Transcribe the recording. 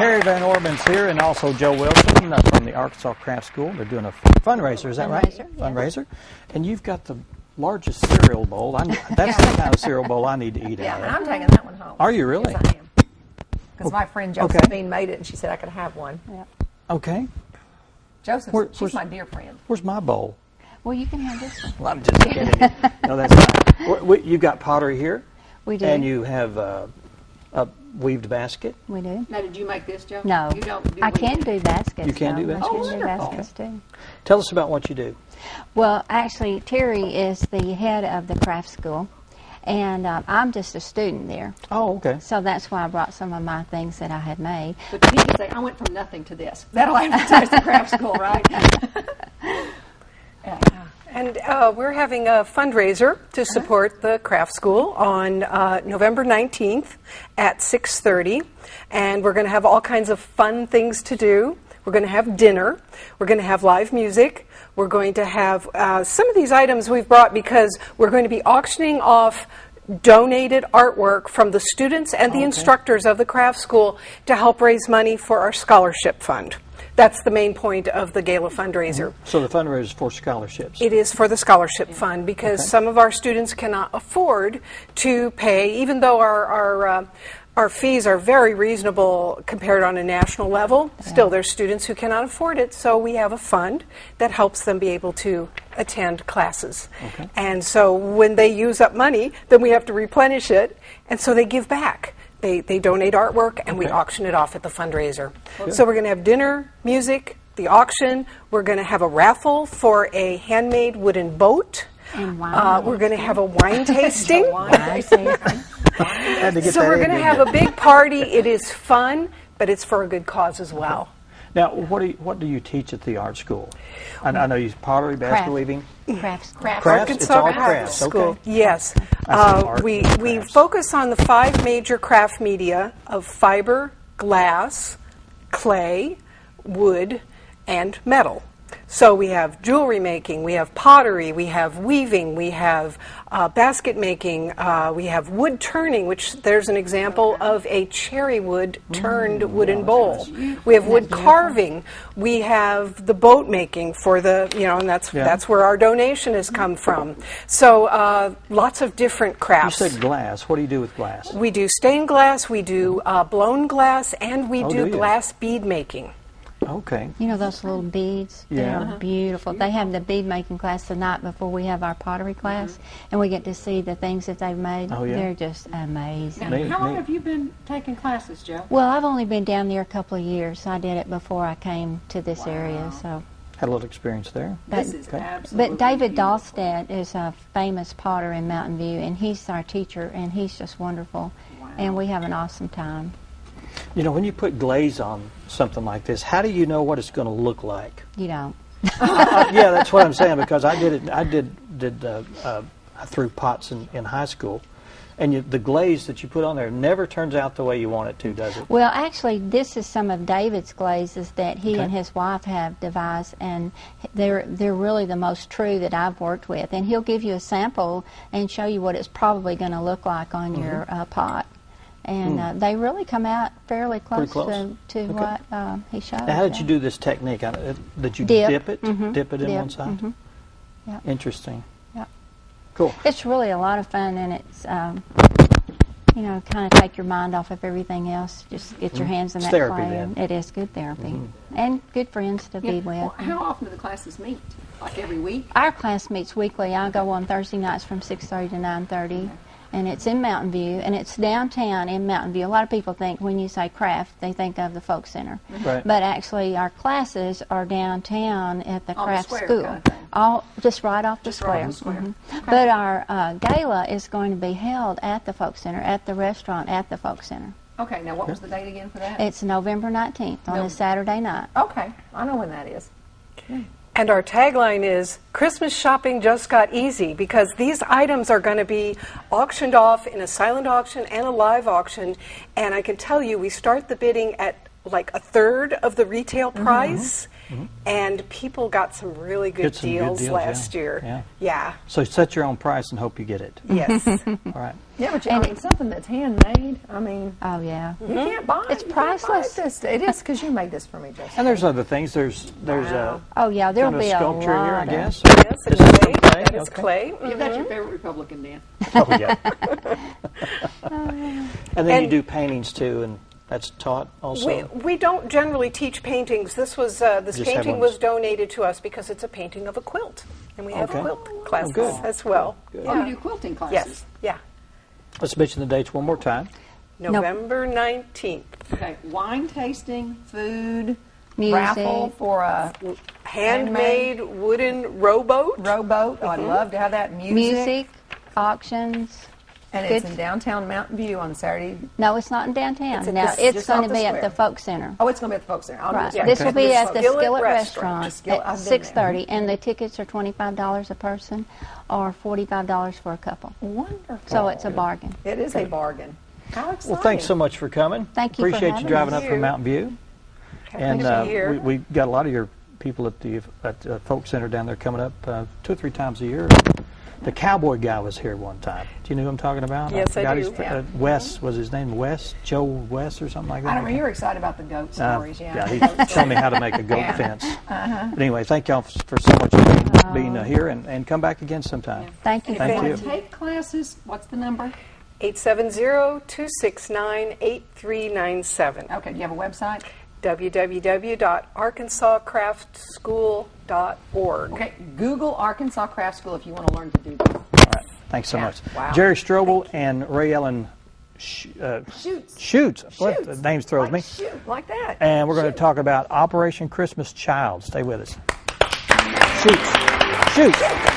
Terri Van Orman's here, and also Joe Wilson from the Arkansas Craft School. They're doing a fundraiser, is that right? Fundraiser. And you've got the largest cereal bowl. That's the kind of cereal bowl I need to eat out of. Yeah, I'm taking that one home. Are you really? Yes, I am. Because my friend Josephine made it, and she said I could have one. Yeah. Okay. Joseph, she's my dear friend. Where's my bowl? Well, you can have this one. Well, I'm just kidding you. No, that's not. You've got pottery here. We do. And you have a weaved basket. We do. Now, did you make this, Joe? No. You don't do I can do baskets. You can do baskets? I can do baskets, too. Tell us about what you do. Well, actually, Terri is the head of the craft school, and I'm just a student there. Oh, okay. So that's why I brought some of my things that I had made. But you can say, I went from nothing to this. That'll advertise the craft school, right? Yeah. And we're having a fundraiser to support the craft school on November 19th at 6:30. And we're going to have all kinds of fun things to do. We're going to have dinner. We're going to have live music. We're going to have some of these items we've brought because we're going to be auctioning off donated artwork from the students and the instructors of the craft school to help raise money for our scholarship fund. That's the main point of the gala fundraiser. So the fundraiser is for scholarships? It is for the scholarship fund because some of our students cannot afford to pay, even though our fees are very reasonable compared on a national level. Still, there's students who cannot afford it, so we have a fund that helps them be able to attend classes. And so when they use up money, then we have to replenish it, and so they give back. They donate artwork, and we auction it off at the fundraiser. So we're going to have dinner, music, the auction. We're going to have a raffle for a handmade wooden boat. And wine. We're going to have a wine tasting. So we're going to have a big party. It is fun, but it's for a good cause as well. Now, what do you teach at the art school? I know you pottery, basket weaving. Crafts. Crafts? It's all crafts. School. Okay. Yes. We focus on the 5 major craft media of fiber, glass, clay, wood, and metal. So we have jewelry making, we have pottery, we have weaving, we have basket making, we have wood turning, which there's an example of a cherry wood turned wooden bowl. We have wood carving. We have the boat making for the, and that's where our donation has come from. So lots of different crafts. You said glass. What do you do with glass? We do stained glass, we do blown glass, and we do glass bead making. Okay. You know those little beads? Yeah. They're beautiful. They have the bead making class the night before we have our pottery class, and we get to see the things that they've made. Oh, yeah. They're just amazing. How long have you been taking classes, Joe? Well, I've only been down there a couple of years. I did it before I came to this area, so. Had a little experience there. This is absolutely But David beautiful. Dahlstedt is a famous potter in Mountain View, and he's our teacher, and he's just wonderful, and we have an awesome time. You know, when you put glaze on something like this, how do you know what it's going to look like? You don't. Yeah, that's what I'm saying, because I did it. I threw pots in high school, and the glaze that you put on there never turns out the way you want it to, does it? Well, actually, this is some of David's glazes that he and his wife have devised, and they're really the most true that I've worked with. And he'll give you a sample and show you what it's probably going to look like on your pot. And they really come out fairly close to what he showed. Now, how did you do this technique? Did you dip it? Dip it in one side? Yeah. Interesting. Yeah. Cool. It's really a lot of fun, and it's, kind of take your mind off of everything else. Just get your hands in that therapy, clay. then. It is good therapy. And good friends to be with. Well, how often do the classes meet? Like every week? Our class meets weekly. I go on Thursday nights from 6:30 to 9:30. And it's in Mountain View, and it's downtown in Mountain View. A lot of people think when you say craft, they think of the folk center. Right. But actually, our classes are downtown at the On the craft square school. kind of thing. All just right off the Just square. right off the square. Okay. But our gala is going to be held at the folk center, at the restaurant at the folk center. Okay, now what was the date again for that? It's November 19th on a Saturday night. Okay, I know when that is. And our tagline is, Christmas shopping just got easy, because these items are going to be auctioned off in a silent auction and a live auction. And I can tell you, we start the bidding at like a third of the retail price. and people got some really good deals last year. Yeah. Yeah. So set your own price and hope you get it. Yes. All right. Yeah, but I mean, something that's handmade, I mean, Oh, yeah. you can't buy it. It's You can't buy priceless. this. It is because you made this for me, Jessica. And there's other things. There's Wow. a Oh, yeah, there'll kind of be a sculpture lot here, I of- guess. Yes, Is this from clay? That is Okay. clay. Give that your favorite Republican, Dan. Oh, yeah. And then you do paintings too, and that's taught also. We don't generally teach paintings. This Just have painting ones. was donated to us because it's a painting of a quilt, and we have Okay. quilt classes good. as well. Good. Oh, you do quilting classes? Yes, yeah. Let's mention the dates one more time. November 19th. Okay, wine tasting, food, Music. raffle for a Handmade wooden rowboat. rowboat. Oh, I'd love to have that. Music, auctions. And it's Good. in downtown Mountain View on Saturday. No, it's not in downtown. It's at Now, the- it's just going off to the be at square. the Folk Center. Oh, it's going to be at the Folk Center. Right. Yeah, This will be at the Skillet Skillet Restaurant. Restaurant Skillet, I've at been 6:30, and the tickets are $25 a person or $45 for a couple. Wonderful. So it's a bargain. It is a bargain. How exciting. Well, thanks so much for coming. Thank you for Appreciate you having driving us. up from Mountain View. And to be here. we got a lot of your people at the Folk Center down there coming up 2 or 3 times a year. The cowboy guy was here one time. Do you know who I'm talking about? Yes, I forgot do. his- Wes, was his name Wes? Joe Wes or something like that? I don't know. You're excited about the goat stories, Yeah, he showed me how to make a goat Yeah. fence. But anyway, thank y'all for so much being here, and come back again sometime. Thank you If for you Thank want you. to take classes, what's the number? 870-269-8397. Okay, do you have a website? www.arkansascraftsschool.org. Okay, Google Arkansas Craft School if you want to learn to do this. All right, thanks so Yeah. much. Wow. Jerry Strobel and Ray Ellen Shoots. What the names throws Like me. shoot, like that. And we're going to talk about Operation Christmas Child. Stay with us. Shoots.